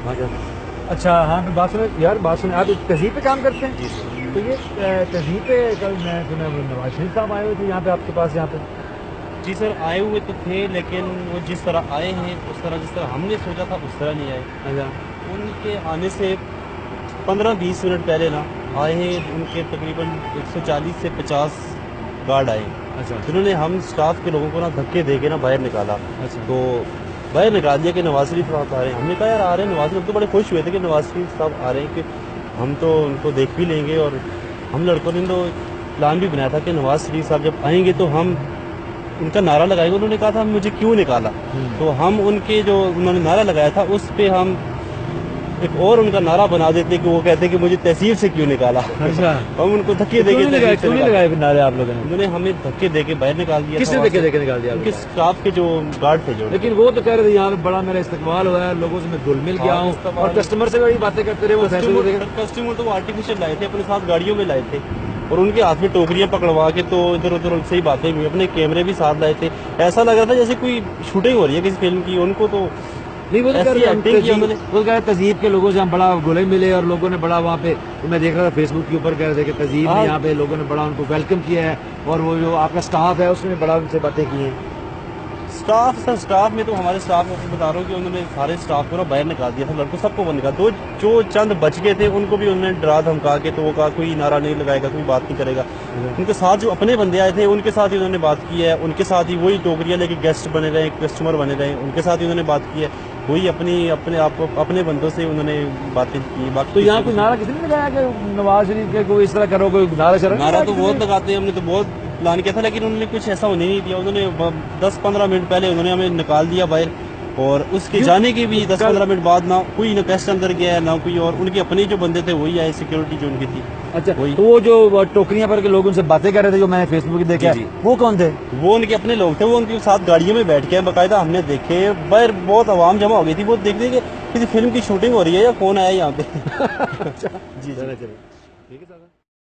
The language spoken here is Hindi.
अच्छा हाँ, मैं बात सुने यार, बात सुने, आप तहजीब पे काम करते हैं? तो ये तहजीब पे कल मैं सुना नवाज शरीफ साहब आए हुए थे यहाँ पे आपके पास, यहाँ पे? जी सर, आए हुए तो थे, लेकिन वो जिस तरह आए हैं उस तरह, जिस तरह हमने सोचा था उस तरह नहीं आए। अच्छा। उनके आने से 15-20 मिनट पहले ना आए हैं, उनके तकरीबन 140 से 50 गार्ड आए। अच्छा। जिन्होंने हम स्टाफ के लोगों को ना धक्के दे के ना बाहर निकाला। अच्छा। तो बाहर निकाल दिया कि नवाज शरीफ साहब आ रहे हैं। हमने कहा यार आ रहे हैं नवाज शरीफ, तो बड़े खुश हुए थे कि नवाज शरीफ साहब आ रहे हैं, कि हम तो उनको देख भी लेंगे। और हम लड़कों ने तो प्लान भी बनाया था कि नवाज शरीफ साहब जब आएंगे तो हम उनका नारा लगाएंगे। उन्होंने कहा था मुझे क्यों निकाला, तो हम उनके जो उन्होंने नारा लगाया था उस पे हम एक और उनका नारा बना देते कि वो कहते कि मुझे तहसील से क्यों निकाला। अच्छा। हम उनको धक्के क्यों देके नहीं लगाए, क्यों नहीं लगाए फिर नारे आप लोगों ने? उन्होंने हमें धक्के देके बाहर निकाल दिया। किसने धक्के देके निकाल दिया? उनके स्टाफ के जो गार्ड थे जो। लेकिन वो तो कह रहे थे यहाँ पे बड़ा मेरा इस्तेमाल हुआ है, लोगों से मैं घुल मिल गया हूँ, और कस्टमर से बड़ी बातें करते रहे वो। कस्टमर तो वो आर्टिफिशियल लाए थे, अपने साथ गाड़ियों में लाए थे, और उनके हाथ में टोकरियां पकड़वा के तो इधर उधर उनसे ही बातें हुई। अपने कैमरे भी साथ लाए थे। ऐसा लग रहा था जैसे कोई शूटिंग हो रही है किसी फिल्म की। उनको तो नहीं, वो तो ऐसी एक्टिंग की उन्होंने। वो कह रहे तहजीब के लोगों से हम बड़ा घुले मिले, और लोगों ने बड़ा वहाँ पे, तो मैं देख रहा था फेसबुक के ऊपर कह रहे थे कि तहजीब में यहाँ पे लोगों ने बड़ा उनको वेलकम किया है, और वो जो आपका स्टाफ है उसने बड़ा उनसे बातें की हैं। स्टाफ सर, स्टाफ में तो हमारे स्टाफ को बता रहा हूँ कि उन्होंने सारे स्टाफ को ना बाहर निकाल दिया था, लड़कों सबको बाहर निकाल। तो जो चंद बच गए थे उनको भी उन्होंने डरा धमका के, तो वो कहा कोई नारा नहीं लगाएगा, कोई बात नहीं करेगा। उनके साथ जो अपने बंदे आए थे उनके साथ ही उन्होंने बात की है। उनके साथ ही वही टोकरियां लेके गेस्ट बने रहे, कस्टमर बने रहे, उनके साथ ही उन्होंने बात की है। वही अपने बंदों से उन्होंने बातें की। बाकी तो यहाँ कोई नारा किसी ने लगाया कि नवाज शरीफ के कोई इस तरह करो, कोई नारा तो बहुत लगाते हैं, हमने तो बहुत प्लान किया था, लेकिन उन्होंने कुछ ऐसा होने नहीं दिया। उन्होंने 10-15 मिनट पहले उन्होंने हमें निकाल दिया बाहर, और उसके जाने के भी 10-15 मिनट बाद ना कोई ना गेस्ट अंदर गया है ना कोई, और उनके अपने जो बंदे थे वही आए, सिक्योरिटी जो उनकी थी। अच्छा, तो वो जो टोकरियां पर के लोग उनसे बातें कर रहे थे जो मैंने फेसबुक पे देखा, वो कौन थे? वो उनके अपने लोग थे, वो उनके साथ गाड़ियों में बैठ के बाकायदा हमने देखे। बाहर बहुत आवाम जमा हो गई थी, वो देखने के किसी फिल्म की शूटिंग हो रही है या कौन आया यहाँ पे। जी, ठीक है।